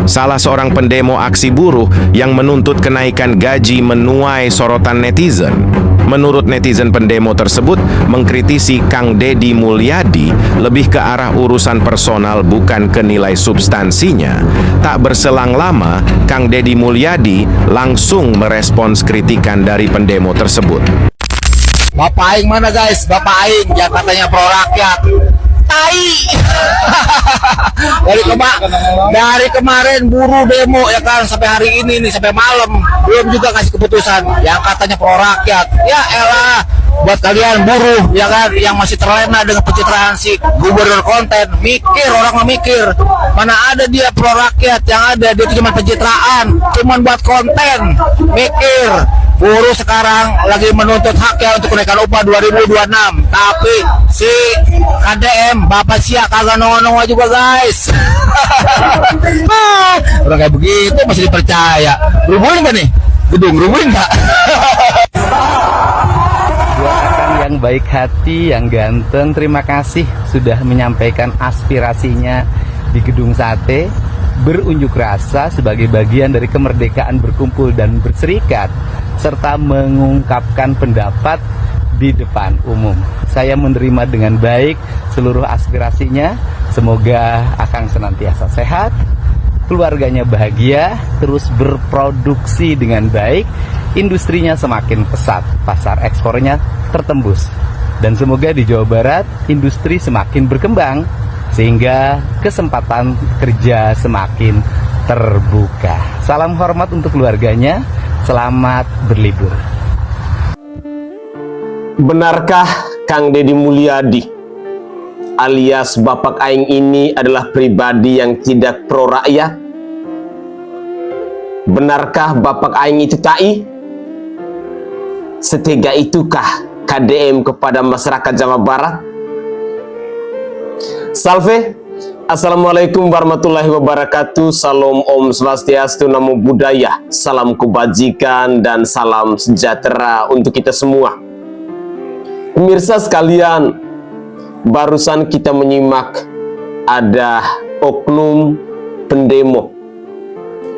salah seorang pendemo aksi buruh yang menuntut kenaikan gaji menuai sorotan netizen. Menurut netizen, pendemo tersebut mengkritisi Kang Deddy Mulyadi lebih ke arah urusan personal bukan ke nilai substansinya. Tak berselang lama, Kang Deddy Mulyadi langsung merespons kritikan dari pendemo tersebut. Bapak Aing mana guys? Bapak Aing yang katanya pro rakyat. Tai. dari kemarin buruh demo ya kan, sampai hari ini nih, sampai malam belum juga kasih keputusan yang katanya pro rakyat. Ya elah, buat kalian buruh ya kan yang masih terlena dengan pencitraan si gubernur konten, mikir, orang memikir. Mana ada dia pro rakyat, yang ada dia itu cuma pencitraan, cuma buat konten. Mikir, buruh sekarang lagi menuntut haknya untuk kenaikan upah 2026, tapi si KDM Bapak Sia kagak nongol-nongol juga guys. Orang kayak begitu masih dipercaya. Rubuhin nggak nih gedung, rubuhin nggak? Buat Akang yang baik hati, yang ganteng, terima kasih sudah menyampaikan aspirasinya di Gedung Sate, berunjuk rasa sebagai bagian dari kemerdekaan berkumpul dan berserikat, serta mengungkapkan pendapat di depan umum. Saya menerima dengan baik seluruh aspirasinya. Semoga Akang senantiasa sehat, keluarganya bahagia, terus berproduksi dengan baik, industrinya semakin pesat, pasar ekspornya tertembus, dan semoga di Jawa Barat industri semakin berkembang sehingga kesempatan kerja semakin terbuka. Salam hormat untuk keluarganya, selamat berlibur. Benarkah Kang Deddy Mulyadi alias Bapak Aing ini adalah pribadi yang tidak pro rakyat? Benarkah Bapak Aing itu tai? Setega itukah KDM kepada masyarakat Jawa Barat? Salve, Assalamualaikum warahmatullahi wabarakatuh. Salam Om Swastiastu, Namo Buddhaya, salam kebajikan dan salam sejahtera untuk kita semua. Pemirsa sekalian, barusan kita menyimak ada oknum pendemo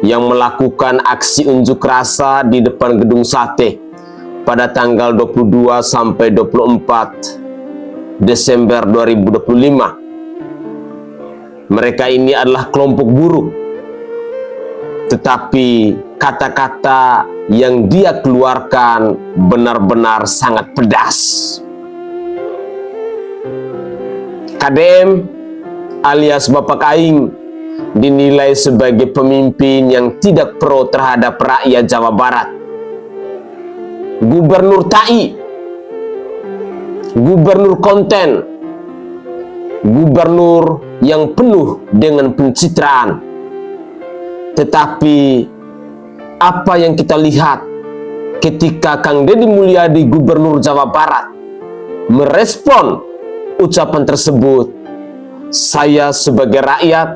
yang melakukan aksi unjuk rasa di depan Gedung Sate pada tanggal 22 sampai 24 Desember 2025. Mereka ini adalah kelompok buruh, tetapi kata-kata yang dia keluarkan benar-benar sangat pedas. KDM alias Bapak Aing dinilai sebagai pemimpin yang tidak pro terhadap rakyat Jawa Barat. Gubernur tai, gubernur konten, gubernur yang penuh dengan pencitraan. Tetapi apa yang kita lihat ketika Kang Deddy Mulyadi, gubernur Jawa Barat, merespon ucapan tersebut, saya sebagai rakyat,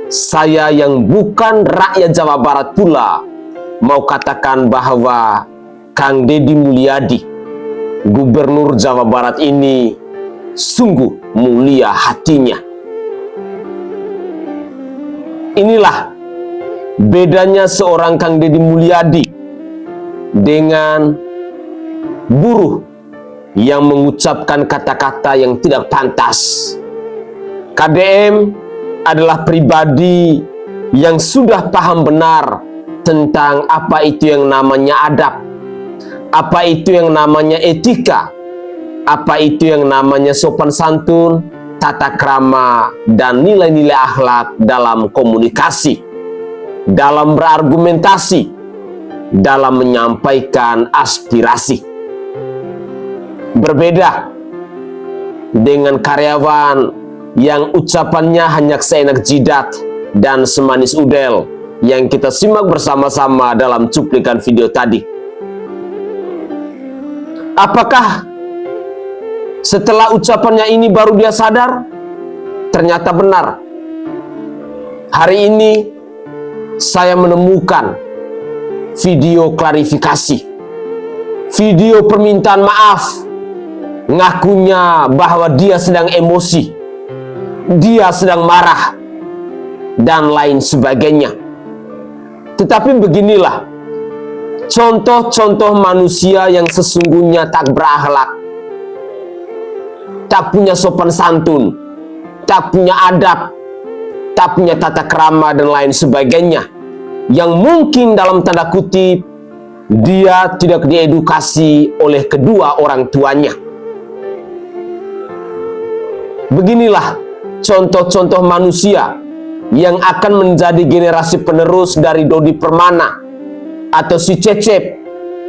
saya yang bukan rakyat Jawa Barat pula, mau katakan bahwa Kang Deddy Mulyadi, gubernur Jawa Barat ini sungguh mulia hatinya. Inilah bedanya seorang Kang Deddy Mulyadi dengan buruh yang mengucapkan kata-kata yang tidak pantas. KDM adalah pribadi yang sudah paham benar tentang apa itu yang namanya adab, apa itu yang namanya etika, apa itu yang namanya sopan santun, tata krama, dan nilai-nilai akhlak dalam komunikasi, dalam berargumentasi, dalam menyampaikan aspirasi. Berbeda dengan karyawan yang ucapannya hanya seenak jidat dan semanis udel yang kita simak bersama-sama dalam cuplikan video tadi. Apakah setelah ucapannya ini baru dia sadar? Ternyata benar. Hari ini saya menemukan video klarifikasi, video permintaan maaf. Ngakunya bahwa dia sedang emosi, dia sedang marah, dan lain sebagainya. Tetapi beginilah contoh-contoh manusia yang sesungguhnya tak berakhlak, tak punya sopan santun, tak punya adab, tak punya tata krama dan lain sebagainya, yang mungkin dalam tanda kutip dia tidak diedukasi oleh kedua orang tuanya. Beginilah contoh-contoh manusia yang akan menjadi generasi penerus dari Dodi Permana atau si Cecep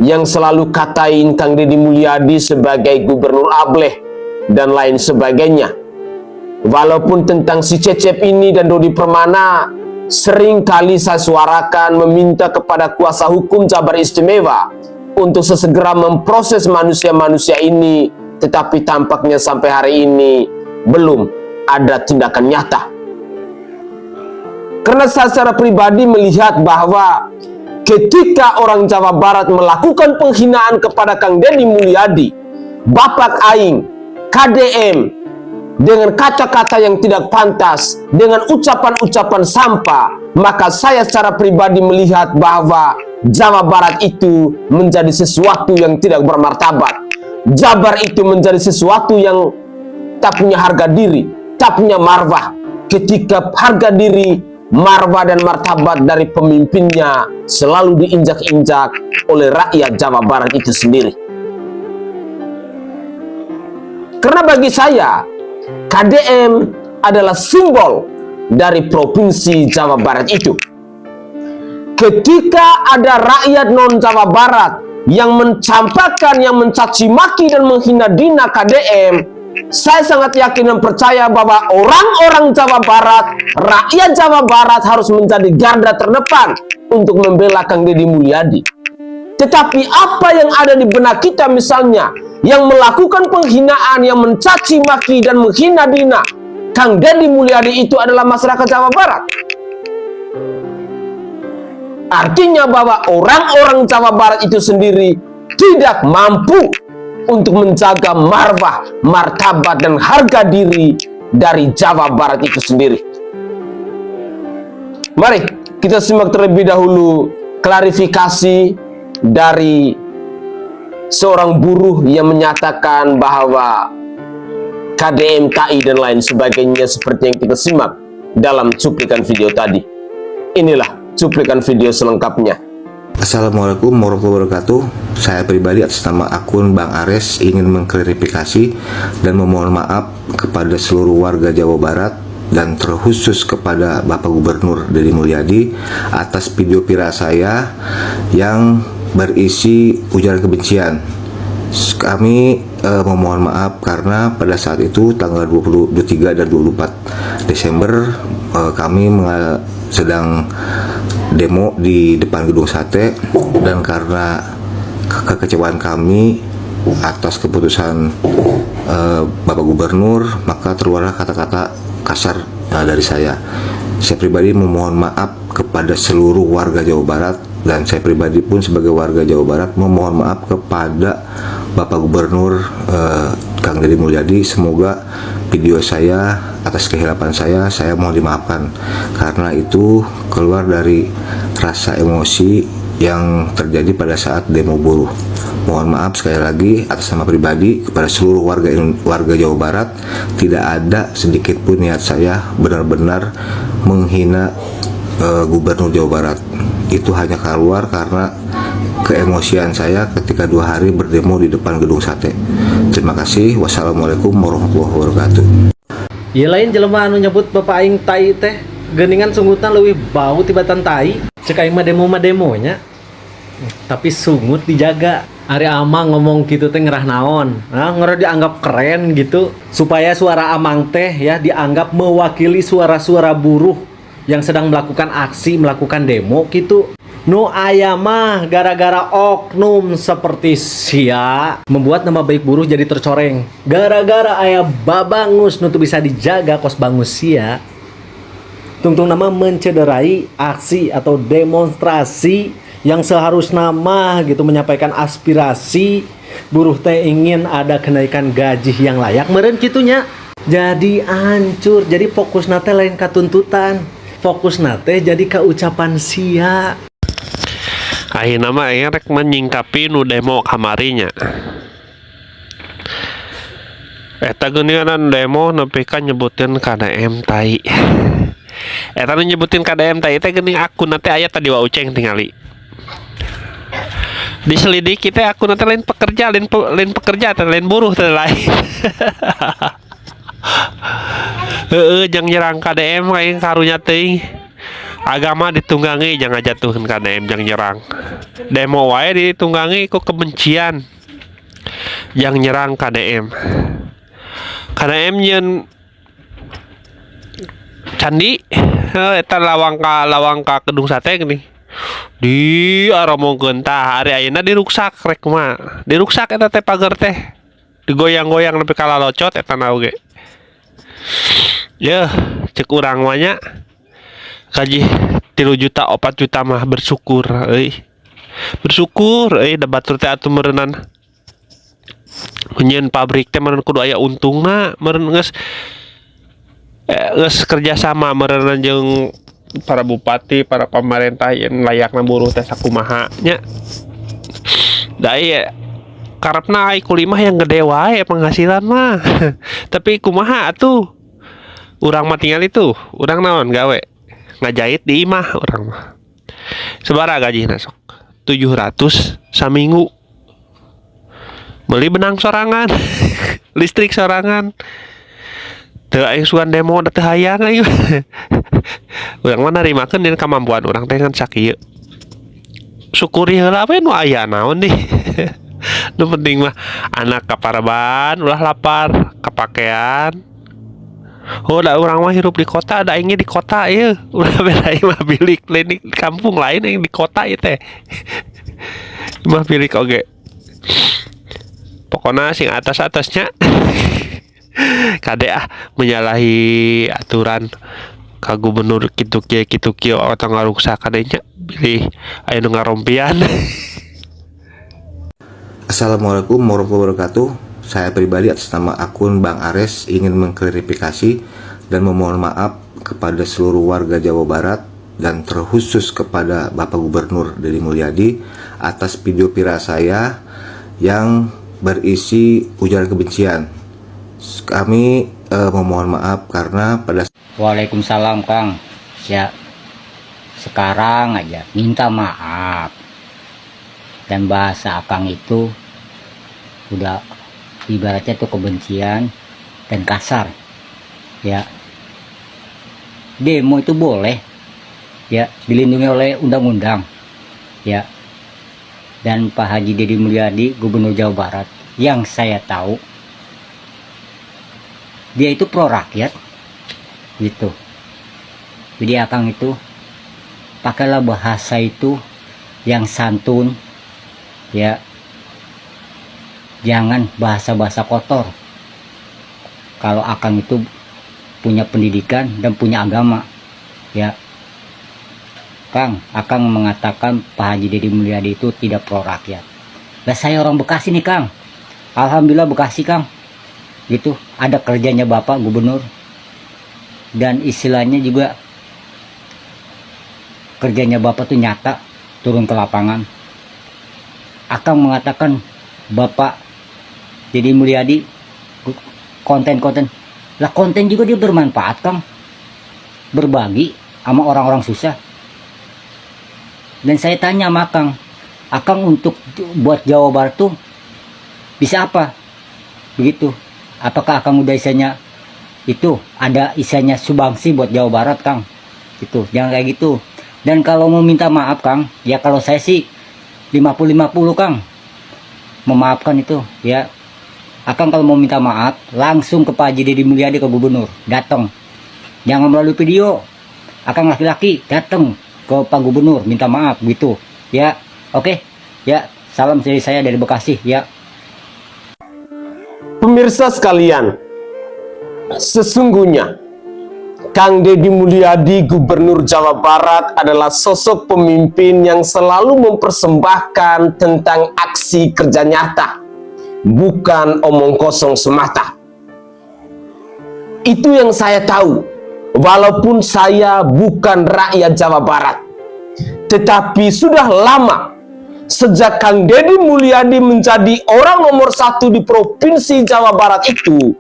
yang selalu katain Kang Deddy Mulyadi sebagai gubernur ableh dan lain sebagainya. Walaupun tentang si Cecep ini dan Dodi Permana sering kali saya suarakan meminta kepada kuasa hukum Jabar Istimewa untuk sesegera memproses manusia-manusia ini, tetapi tampaknya sampai hari ini belum ada tindakan nyata. Karena saya secara pribadi melihat bahwa ketika orang Jawa Barat melakukan penghinaan kepada Kang Deddy Mulyadi, Bapak Aing, KDM, dengan kata-kata yang tidak pantas, dengan ucapan-ucapan sampah, maka saya secara pribadi melihat bahwa Jawa Barat itu menjadi sesuatu yang tidak bermartabat. Jabar itu menjadi sesuatu yang tak punya harga diri, tak punya marwah. Ketika harga diri, marwah dan martabat dari pemimpinnya selalu diinjak-injak oleh rakyat Jawa Barat itu sendiri. Karena bagi saya, KDM adalah simbol dari provinsi Jawa Barat itu. Ketika ada rakyat non Jawa Barat yang mencampakkan, yang mencaci maki dan menghina dina KDM, saya sangat yakin dan percaya bahwa orang-orang Jawa Barat, rakyat Jawa Barat harus menjadi garda terdepan untuk membela Kang Deddy Mulyadi. Tetapi apa yang ada di benak kita misalnya, yang melakukan penghinaan, yang mencaci maki dan menghina dina Kang Deddy Mulyadi itu adalah masyarakat Jawa Barat. Artinya bahwa orang-orang Jawa Barat itu sendiri tidak mampu untuk menjaga marwah, martabat, dan harga diri dari Jawa Barat itu sendiri. Mari kita simak terlebih dahulu klarifikasi dari seorang buruh yang menyatakan bahwa KDM TAI dan lain sebagainya, seperti yang kita simak dalam cuplikan video tadi. Inilah cuplikan video selengkapnya. Assalamualaikum warahmatullahi wabarakatuh. Saya pribadi atas nama akun Bang Ares ingin mengklarifikasi dan memohon maaf kepada seluruh warga Jawa Barat dan terkhusus kepada Bapak Gubernur Deddy Mulyadi atas video viral saya yang berisi ujaran kebencian. Kami memohon maaf karena pada saat itu tanggal 23 dan 24 Desember kami sedang demo di depan gedung sate, dan karena kekecewaan kami atas keputusan Bapak Gubernur, maka keluarlah kata-kata kasar dari saya. Saya pribadi memohon maaf kepada seluruh warga Jawa Barat, dan saya pribadi pun sebagai warga Jawa Barat memohon maaf kepada Bapak Gubernur Kang Deddy Mulyadi. Semoga video saya atas kehilapan saya mohon dimaafkan, karena itu keluar dari rasa emosi yang terjadi pada saat demo buruh. Mohon maaf sekali lagi atas nama pribadi kepada seluruh warga Jawa Barat. Tidak ada sedikit pun niat saya benar-benar menghina Gubernur Jawa Barat. Itu hanya keluar karena keemosian saya ketika 2 hari berdemo di depan gedung sate. Terima kasih. Wassalamualaikum warahmatullahi wabarakatuh. Ya lain jelema anu nyebut Bapak Aing tai teh geuningan sunggutan leuwih bau tibatan tai. Cek aing mah demonya. Tapi sungut dijaga. Ari Amang ngomong gitu teh ngerah naon. Nah, ngerah dianggap keren gitu supaya suara Amang teh ya dianggap mewakili suara-suara buruh yang sedang melakukan aksi, melakukan demo gitu. Nu aya mah gara-gara oknum seperti sia membuat nama baik buruh jadi tercoreng. Gara-gara aya babangus nu teu bisa dijaga kos bangus sia. Tungtung nama mencederai aksi atau demonstrasi yang seharusnya mah gitu menyampaikan aspirasi buruh teh ingin ada kenaikan gaji yang layak meureun kitunya. Jadi hancur, jadi fokus nate lain katuntutan. fokus nate jadi ke ucapan sia. Akhirnya mah rek menyingkapi nu demo kamarinya. Eta geuningan demo nepi ka nyebutin KDM tai. Eta nu nyebutin KDM tai teh geuning akun teh aya tadi wa uceng tingali. Diselidiki teh akun teh lain pekerja, lain pekerja teh lain buruh teh lain. Jang nyerang KDM kayak karunya teuing. Agama ditunggangi jangan jatuhin KDM jang nyerang. Demo wae ditunggangi ku kebencian. Jang nyerang KDM. KDM nyeun candi eta lawang ka Gedung Sate gini. Di aromongkeun tah ari ayeuna diruksak rek mah. Diruksak eta teh pagar teh. Digoyang-goyang nepi ka lalocot eta na oge. Ya, cek urang mah nya gaji 3 juta 4 juta mah bersyukur euy. Bersyukur euy da batur teh atuh meureunnan. Nyeun pabrik teh meureun kudu aya untungna, meureun geus kerja sama meureunnan jeung para bupati, para pemerintah yang layakna buruh teh sakumaha nya. Da ieu karepna ai kulimah yang gede wae penghasilan mah. Tapi kumaha atuh? Urang mah tinggal itu, urang naon gawe? Ngajahit di imah urang mah. Sabaraha gajina sok? 700 saminggu. Beli benang sorangan, listrik sorangan. Teu aya sugan demo da teu hayang aing. Urang mah narimakeun dina kemampuan urang teh ngan sakieu. Syukuri heula we nu aya naon nih. Nu penting mah anak kapareban ulah lapar, kapakean. Oh, da urang mah hirup di kota, da aing di kota ieu. Ulah beda ieu mah bilik lain di kampung lain yang di kota ieu teh. Mah bilik oge. Pokoknya sing atas-atasnya kade menyalahi aturan ka gubernur kitu kieu atau ngaruksa kadenya pilih aya nu ngarompian. Assalamualaikum warahmatullahi wabarakatuh. Saya pribadi atas nama akun Bang Ares ingin mengklarifikasi dan memohon maaf kepada seluruh warga Jawa Barat dan terkhusus kepada Bapak Gubernur Deddy Mulyadi atas video viral saya yang berisi ujaran kebencian. Kami memohon maaf karena pada Waalaikumsalam Kang. Ya, sekarang aja minta maaf. Dan bahasa Akang itu udah ibaratnya tuh kebencian dan kasar. Ya, demo itu boleh, ya, dilindungi oleh undang-undang. Ya, dan Pak Haji Deddy Mulyadi, Gubernur Jawa Barat, yang saya tahu dia itu pro rakyat gitu. Jadi Akang itu pakailah bahasa itu yang santun, ya, jangan bahasa-bahasa kotor. Kalau Akang itu punya pendidikan dan punya agama, ya Kang, Akang mengatakan Pak Haji Deddy Mulyadi itu tidak pro rakyat. Nah, saya orang Bekasi nih Kang, alhamdulillah Bekasi Kang, gitu ada kerjanya Bapak Gubernur dan istilahnya juga kerjanya Bapak tuh nyata, turun ke lapangan. Akang mengatakan Bapak Deddy Mulyadi konten-konten lah, konten juga dia bermanfaat Kang, berbagi sama orang-orang susah. Dan saya tanya sama Akang untuk buat Jawa Barat tuh bisa apa? Begitu. Apakah Akang udah isanya itu ada isanya sumbangsi buat Jawa Barat Kang? Gitu. Jangan kayak gitu. Dan kalau mau minta maaf Kang, ya kalau saya sih 50-50 Kang. Memaafkan itu, ya. Akang kalau mau minta maaf langsung ke Pak Haji Deddy Mulyadi, ke Gubernur, datang. Jangan melalui video. Akang laki-laki datang ke Pak Gubernur minta maaf gitu, ya. Oke, ya, salam dari saya dari Bekasi, ya. Pemirsa sekalian, sesungguhnya Kang Deddy Mulyadi, Gubernur Jawa Barat, adalah sosok pemimpin yang selalu mempersembahkan tentang aksi kerja nyata, bukan omong kosong semata. Itu yang saya tahu walaupun saya bukan rakyat Jawa Barat, tetapi sudah lama sejak Kang Deddy Mulyadi menjadi orang nomor 1 di Provinsi Jawa Barat itu,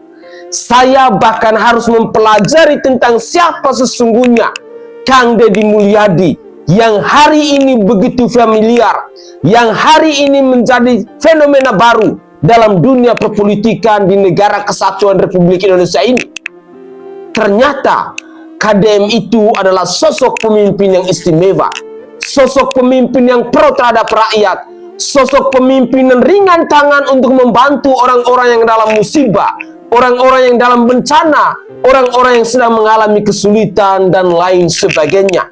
saya bahkan harus mempelajari tentang siapa sesungguhnya Kang Deddy Mulyadi yang hari ini begitu familiar, yang hari ini menjadi fenomena baru dalam dunia perpolitikan di negara kesatuan Republik Indonesia ini. Ternyata KDM itu adalah sosok pemimpin yang istimewa, sosok pemimpin yang pro terhadap rakyat, sosok pemimpin yang ringan tangan untuk membantu orang-orang yang dalam musibah, orang-orang yang dalam bencana, orang-orang yang sedang mengalami kesulitan, dan lain sebagainya.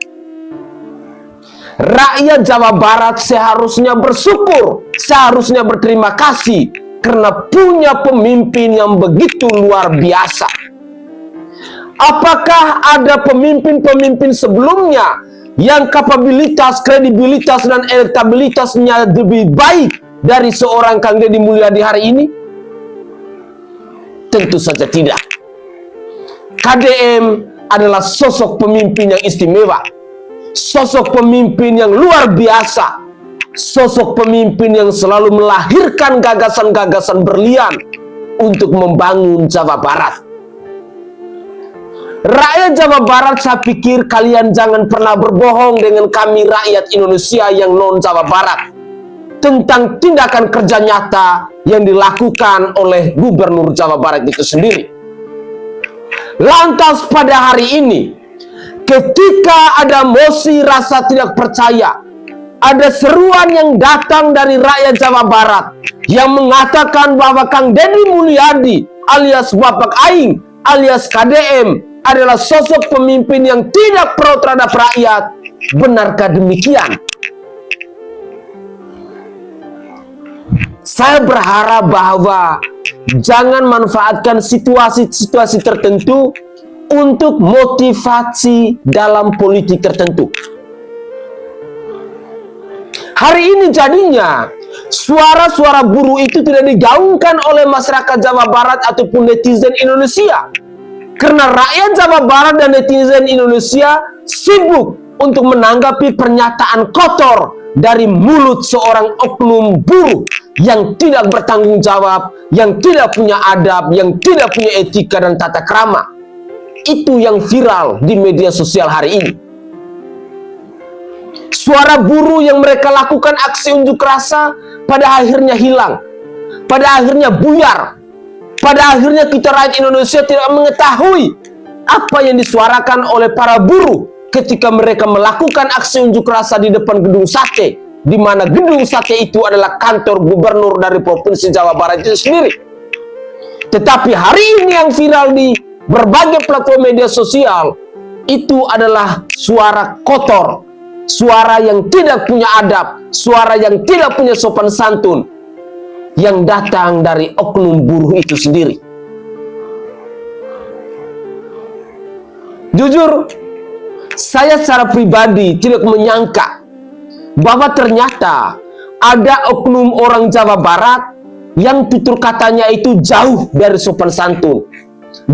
Rakyat Jawa Barat seharusnya bersyukur, seharusnya berterima kasih karena punya pemimpin yang begitu luar biasa. Apakah ada pemimpin-pemimpin sebelumnya yang kapabilitas, kredibilitas, dan elektabilitasnya lebih baik dari seorang Kang Deddy Mulyadi hari ini? Tentu saja tidak. KDM adalah sosok pemimpin yang istimewa, sosok pemimpin yang luar biasa, sosok pemimpin yang selalu melahirkan gagasan-gagasan berlian untuk membangun Jawa Barat. Rakyat Jawa Barat, saya pikir kalian jangan pernah berbohong dengan kami rakyat Indonesia yang non Jawa Barat tentang tindakan kerja nyata yang dilakukan oleh Gubernur Jawa Barat itu sendiri. Lantas pada hari ini, ketika ada mosi rasa tidak percaya, ada seruan yang datang dari rakyat Jawa Barat yang mengatakan bahwa Kang Deddy Mulyadi alias Bapak Aing alias KDM adalah sosok pemimpin yang tidak pro terhadap rakyat. Benarkah demikian? Saya berharap bahwa jangan manfaatkan situasi-situasi tertentu untuk motivasi dalam politik tertentu. Hari ini jadinya suara-suara buruh itu tidak digaungkan oleh masyarakat Jawa Barat ataupun netizen Indonesia. Karena rakyat Jawa Barat dan netizen Indonesia sibuk untuk menanggapi pernyataan kotor dari mulut seorang oknum buruh yang tidak bertanggung jawab, yang tidak punya adab, yang tidak punya etika dan tata krama. Itu yang viral di media sosial hari ini. Suara buruh yang mereka lakukan aksi unjuk rasa pada akhirnya hilang, pada akhirnya buyar. Pada akhirnya kita rakyat Indonesia tidak mengetahui apa yang disuarakan oleh para buruh ketika mereka melakukan aksi unjuk rasa di depan gedung sate, di mana gedung sate itu adalah kantor gubernur dari Provinsi Jawa Barat itu sendiri. Tetapi hari ini yang viral di berbagai platform media sosial itu adalah suara kotor, suara yang tidak punya adab, suara yang tidak punya sopan santun, yang datang dari oknum buruh itu sendiri. Jujur, saya secara pribadi tidak menyangka bahwa ternyata ada oknum orang Jawa Barat yang tutur katanya itu jauh dari sopan santun,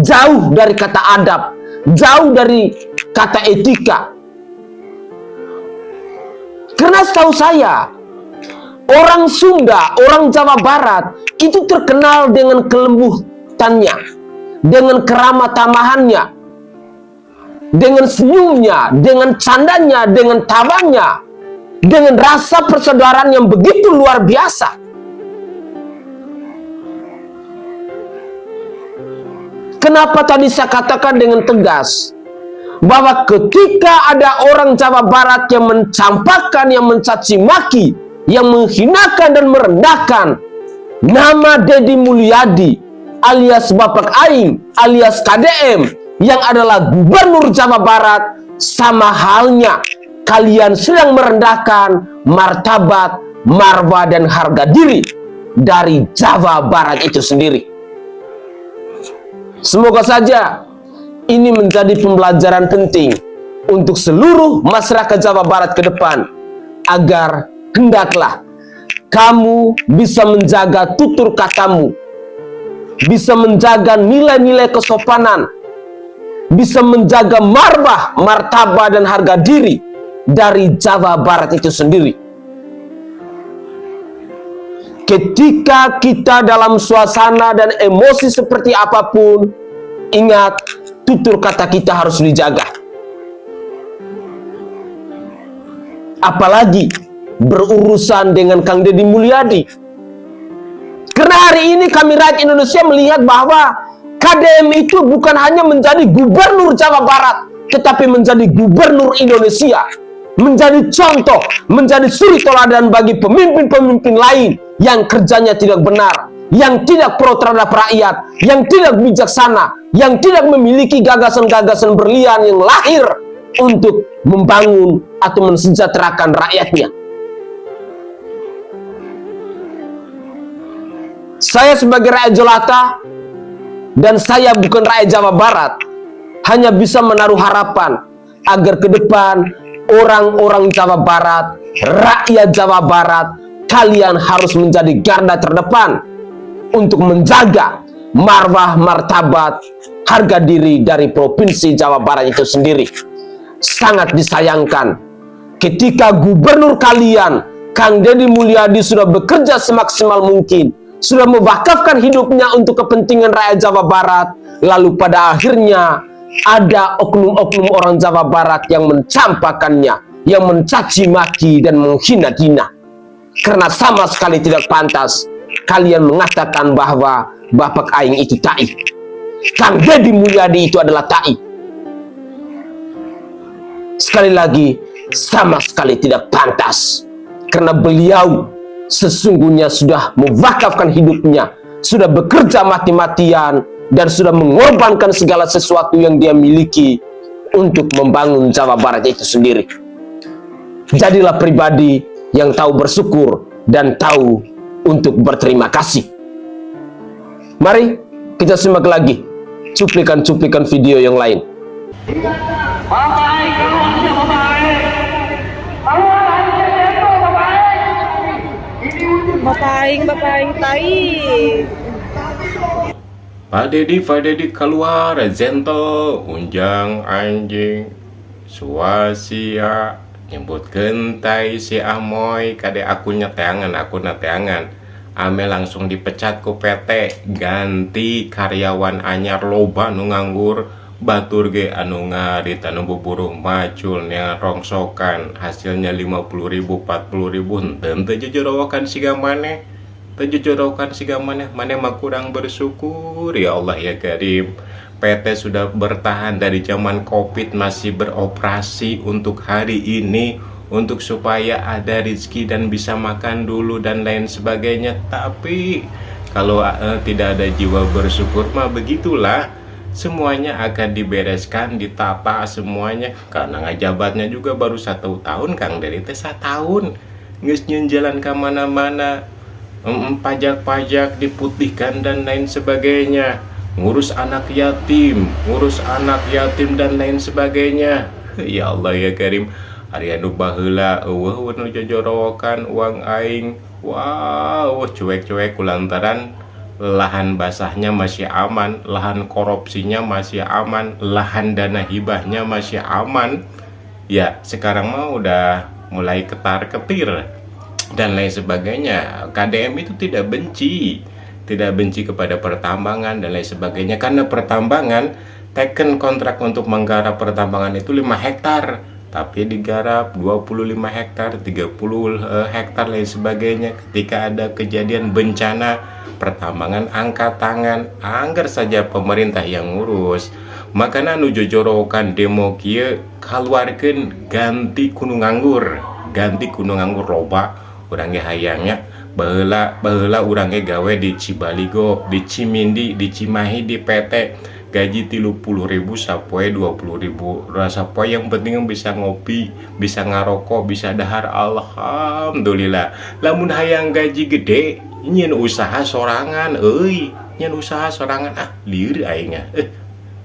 jauh dari kata adab, jauh dari kata etika. Karena setahu saya, orang Sunda, orang Jawa Barat itu terkenal dengan kelembutannya, dengan keramah tamahannya, dengan senyumnya, dengan candanya, dengan tawanya, dengan rasa persaudaraan yang begitu luar biasa. Kenapa tadi saya katakan dengan tegas bahwa ketika ada orang Jawa Barat yang mencampakkan, yang mencaci maki, yang menghinakan dan merendahkan nama Deddy Mulyadi alias Bapak Aing alias KDM yang adalah Gubernur Jawa Barat, sama halnya kalian sedang merendahkan martabat, marwah, dan harga diri dari Jawa Barat itu sendiri. Semoga saja ini menjadi pembelajaran penting untuk seluruh masyarakat Jawa Barat ke depan, agar hendaklah kamu bisa menjaga tutur katamu, bisa menjaga nilai-nilai kesopanan, bisa menjaga marwah, martabat dan harga diri dari Jawa Barat itu sendiri. Ketika kita dalam suasana dan emosi seperti apapun, ingat, tutur kata kita harus dijaga. Apalagi berurusan dengan Kang Deddy Mulyadi. Karena hari ini kami rakyat Indonesia melihat bahwa KDM itu bukan hanya menjadi gubernur Jawa Barat, tetapi menjadi gubernur Indonesia. Menjadi contoh, menjadi suri teladan bagi pemimpin-pemimpin lain yang kerjanya tidak benar, yang tidak pro terhadap rakyat, yang tidak bijaksana, yang tidak memiliki gagasan-gagasan berlian yang lahir untuk membangun atau mensejahterakan rakyatnya. Saya sebagai rakyat jelata, dan saya bukan rakyat Jawa Barat, hanya bisa menaruh harapan agar ke depan orang-orang Jawa Barat, rakyat Jawa Barat, kalian harus menjadi garda terdepan untuk menjaga marwah, martabat, harga diri dari Provinsi Jawa Barat itu sendiri. Sangat disayangkan ketika gubernur kalian, Kang Deddy Mulyadi, sudah bekerja semaksimal mungkin, sudah mewakafkan hidupnya untuk kepentingan rakyat Jawa Barat, lalu pada akhirnya ada oknum-oknum orang Jawa Barat yang mencampakannya, yang mencaci maki dan menghina-hina. Karena sama sekali tidak pantas kalian mengatakan bahwa Bapak Aing itu ta'i. Kang Deddy Mulyadi itu adalah ta'i. Sekali lagi, sama sekali tidak pantas. Karena beliau sesungguhnya sudah mewakafkan hidupnya, sudah bekerja mati-matian, dan sudah mengorbankan segala sesuatu yang dia miliki untuk membangun Jawa Barat itu sendiri. Jadilah pribadi yang tahu bersyukur dan tahu untuk berterima kasih. Mari kita simak lagi cuplikan-cuplikan video yang lain. Bapak Aing tai. Pak Deddy keluar, gentle, unjang anjing, suasia, nyebut kentai si Amoy, kade aku neteangan, ame langsung dipecat ku PT, ganti karyawan anyar loba nu nganggur, batur ge anu ngarit anu buburu macul yang rongsokan, hasilnya 50.000 40.000, henteu jejorowakan siga maneh. Terjujurkan si gamane, mana mah kurang bersyukur ya Allah ya Karim. PT sudah bertahan dari zaman Covid, masih beroperasi untuk hari ini, untuk supaya ada rezeki dan bisa makan dulu dan lain sebagainya. Tapi kalau tidak ada jiwa bersyukur mah begitulah, semuanya akan dibereskan, ditata semuanya. Karena ngajabatnya juga baru 1 tahun, Kang Deddy teh 1 tahun geus nyeun jalan ke mana-mana. Pajak-pajak diputihkan dan lain sebagainya, ngurus anak yatim dan lain sebagainya. Ya Allah ya Karim, hari anu baheula eueuh nu jojorokan uang aing, wow cuek-cuek kulantaran lahan basahnya masih aman, lahan korupsinya masih aman, lahan dana hibahnya masih aman. Ya sekarang mah udah mulai ketar-ketir dan lain sebagainya. KDM itu tidak benci kepada pertambangan dan lain sebagainya, karena pertambangan teken kontrak untuk menggarap pertambangan itu 5 hektar, tapi digarap 25 hektar, 30 hektar lain sebagainya. Ketika ada kejadian bencana, pertambangan angkat tangan, anggar saja pemerintah yang ngurus. Makanya nu jojorokan demo kieu kaluarkeun ganti kuno nganggur loba. Urangnya hayangnya baheula urangnya gawe di Cibaligo, di Cimindi, di Cimahi, di PT, gaji 30.000 sapoe 20.000 sapoe, yang penting bisa ngopi, bisa ngarokok, bisa dahar. Alhamdulillah. Lamun hayang gaji gede nyen usaha sorangan lieur aingnya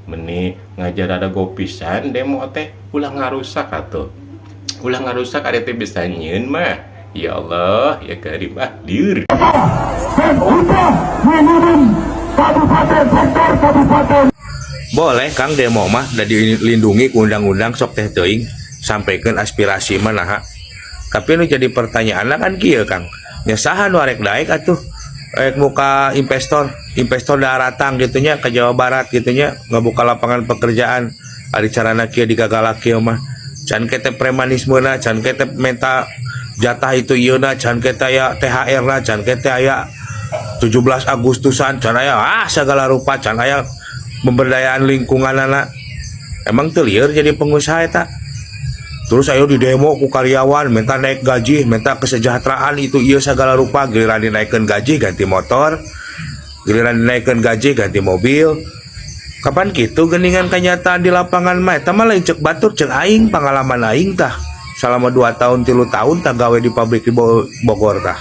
meni ngajar ada gopisan demo teh ulah ngarusak ada teh bisa nyen mah. Ya Allah, ya Karim, liur. Boleh Kang demo mah da dilindungi ku undang-undang sok teh teuing sampaikan aspirasi mah nah. Tapi nu jadi pertanyaan kan kieu Kang. Nya saha nu arek daek atuh? Rek muka investor daratang gitunya ke Jawa Barat gitunya ngabuka lapangan pekerjaan. Ari carana kieu digagalak kieu mah. Can kete premanismeuna, can kete minta jatah itu ieuna, can kete aya THR-na, can kete aya 17 Agustusan, can aya segala rupa, can aya pemberdayaan lingkungan anak. Emang teu lieur jadi pengusaha eta. Terus ayo di demo ku karyawan minta naik gaji, minta kesejahteraan itu ieu segala rupa, giliran dinaikkeun gaji ganti motor, giliran dinaikkeun gaji ganti mobil. Kapan gitu geningan kenyataan di lapangan mah eta mah lain cek batur cek aing pengalaman aing tah selama 2 tahun 3 tahun tah gawe di pabrik di Bogor tah.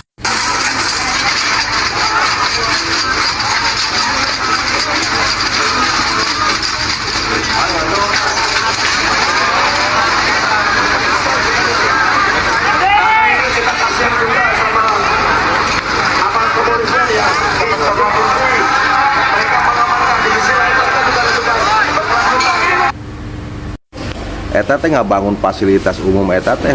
Eta teh ngabangun fasilitas umum eta teh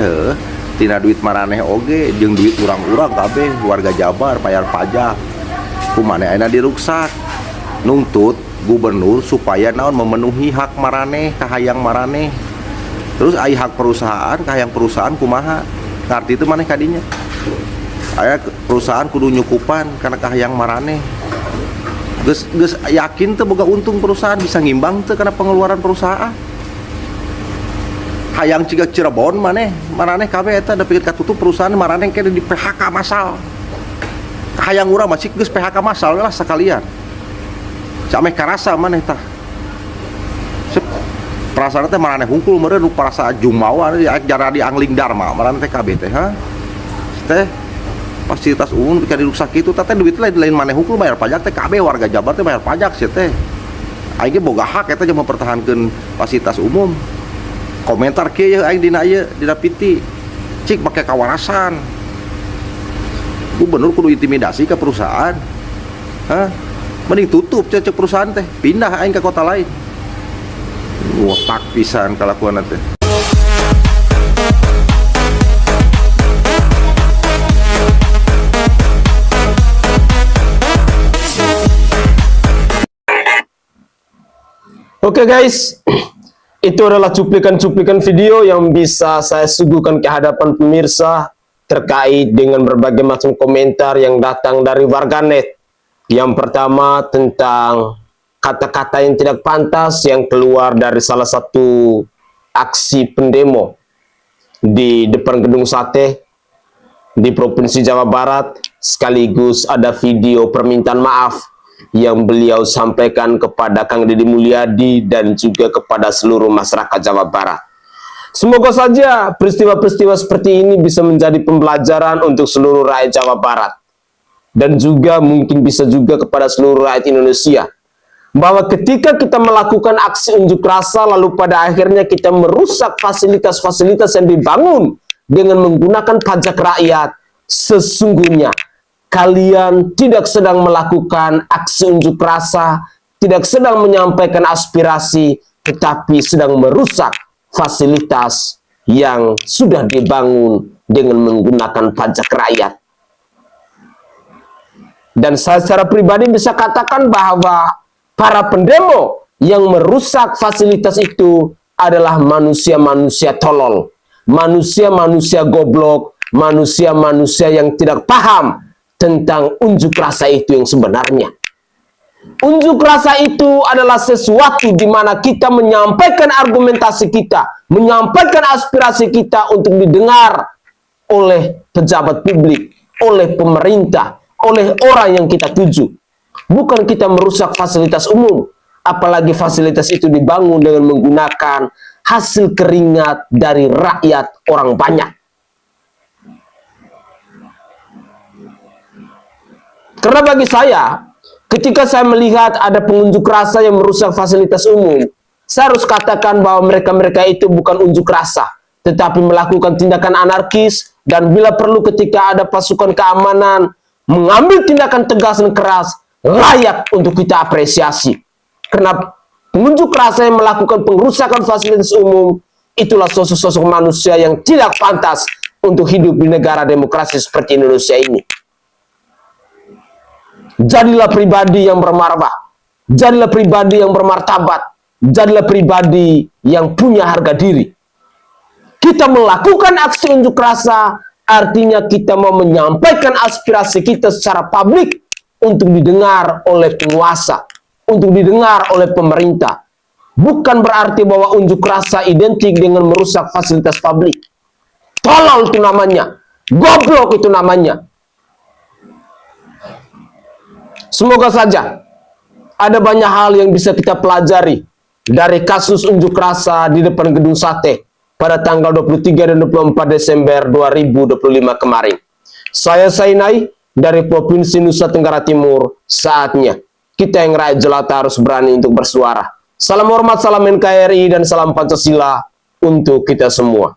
tina duit maraneh oge jeung duit urang-urang kabeh warga Jabar bayar pajak kumaneh ayeuna diruksak nuntut gubernur supaya naon memenuhi hak maraneh kahayang maraneh terus aya hak perusahaan kahayang perusahaan kumaha ngarti itu maneh kadinya aya perusahaan kudu nyukupan karena kahayang maraneh geus yakin teu boga untung perusahaan bisa ngimbang teu karena pengeluaran perusahaan hayang ciga Cirebon maneh kabeh eta da pikir katutup perusahaan maraneh kene di PHK massal. Hayang urang masih geus PHK massal lah sakalian. Sameh karasa maneh tah. Perasaan teh maraneh hungkul meureun parasa jumawa jara di angling dharma maraneh teh kabeh teh teh fasilitas umum bika dirusak kitu teh duit lain maneh hungkul bayar pajak teh kabeh warga Jabar teh bayar pajak sih teh. Aing ge boga hak eta jeung mempertahankeun fasilitas umum. Komentar kieu aing dina ieu dina piti cik make kawarasan gubernur kudu intimidasi ke perusahaan mending tutup cek perusahaan teh pindah aing ke kota lain wotak pisan kalakuan teh. Oke guys, itu adalah cuplikan-cuplikan video yang bisa saya suguhkan ke hadapan pemirsa terkait dengan berbagai macam komentar yang datang dari warganet. Yang pertama tentang kata-kata yang tidak pantas yang keluar dari salah satu aksi pendemo di depan Gedung Sate di Provinsi Jawa Barat, sekaligus ada video permintaan maaf yang beliau sampaikan kepada Kang Deddy Mulyadi dan juga kepada seluruh masyarakat Jawa Barat. Semoga saja peristiwa-peristiwa seperti ini bisa menjadi pembelajaran untuk seluruh rakyat Jawa Barat dan juga mungkin bisa juga kepada seluruh rakyat Indonesia, bahwa ketika kita melakukan aksi unjuk rasa lalu pada akhirnya kita merusak fasilitas-fasilitas yang dibangun dengan menggunakan pajak rakyat, sesungguhnya kalian tidak sedang melakukan aksi unjuk rasa, tidak sedang menyampaikan aspirasi, tetapi sedang merusak fasilitas yang sudah dibangun dengan menggunakan pajak rakyat. Dan saya secara pribadi bisa katakan bahwa para pendemo yang merusak fasilitas itu adalah manusia-manusia tolol, manusia-manusia goblok, manusia-manusia yang tidak paham tentang unjuk rasa itu yang sebenarnya. Unjuk rasa itu adalah sesuatu di mana kita menyampaikan argumentasi kita, menyampaikan aspirasi kita untuk didengar oleh pejabat publik, oleh pemerintah, oleh orang yang kita tuju. Bukan kita merusak fasilitas umum, apalagi fasilitas itu dibangun dengan menggunakan hasil keringat dari rakyat orang banyak. Karena bagi saya, ketika saya melihat ada pengunjuk rasa yang merusak fasilitas umum, saya harus katakan bahwa mereka-mereka itu bukan unjuk rasa, tetapi melakukan tindakan anarkis, dan bila perlu ketika ada pasukan keamanan mengambil tindakan tegas dan keras, layak untuk kita apresiasi. Karena pengunjuk rasa yang melakukan pengrusakan fasilitas umum, itulah sosok-sosok manusia yang tidak pantas untuk hidup di negara demokrasi seperti Indonesia ini. Jadilah pribadi yang bermarwah, jadilah pribadi yang bermartabat, jadilah pribadi yang punya harga diri. Kita melakukan aksi unjuk rasa, artinya kita mau menyampaikan aspirasi kita secara publik untuk didengar oleh penguasa, untuk didengar oleh pemerintah. Bukan berarti bahwa unjuk rasa identik dengan merusak fasilitas publik. Tolol itu namanya, goblok itu namanya. Semoga saja ada banyak hal yang bisa kita pelajari dari kasus unjuk rasa di depan Gedung Sate pada tanggal 23 dan 24 Desember 2025 kemarin. Saya Sainai dari Provinsi Nusa Tenggara Timur. Saatnya kita yang rakyat jelata harus berani untuk bersuara. Salam hormat, salam NKRI, dan salam Pancasila untuk kita semua.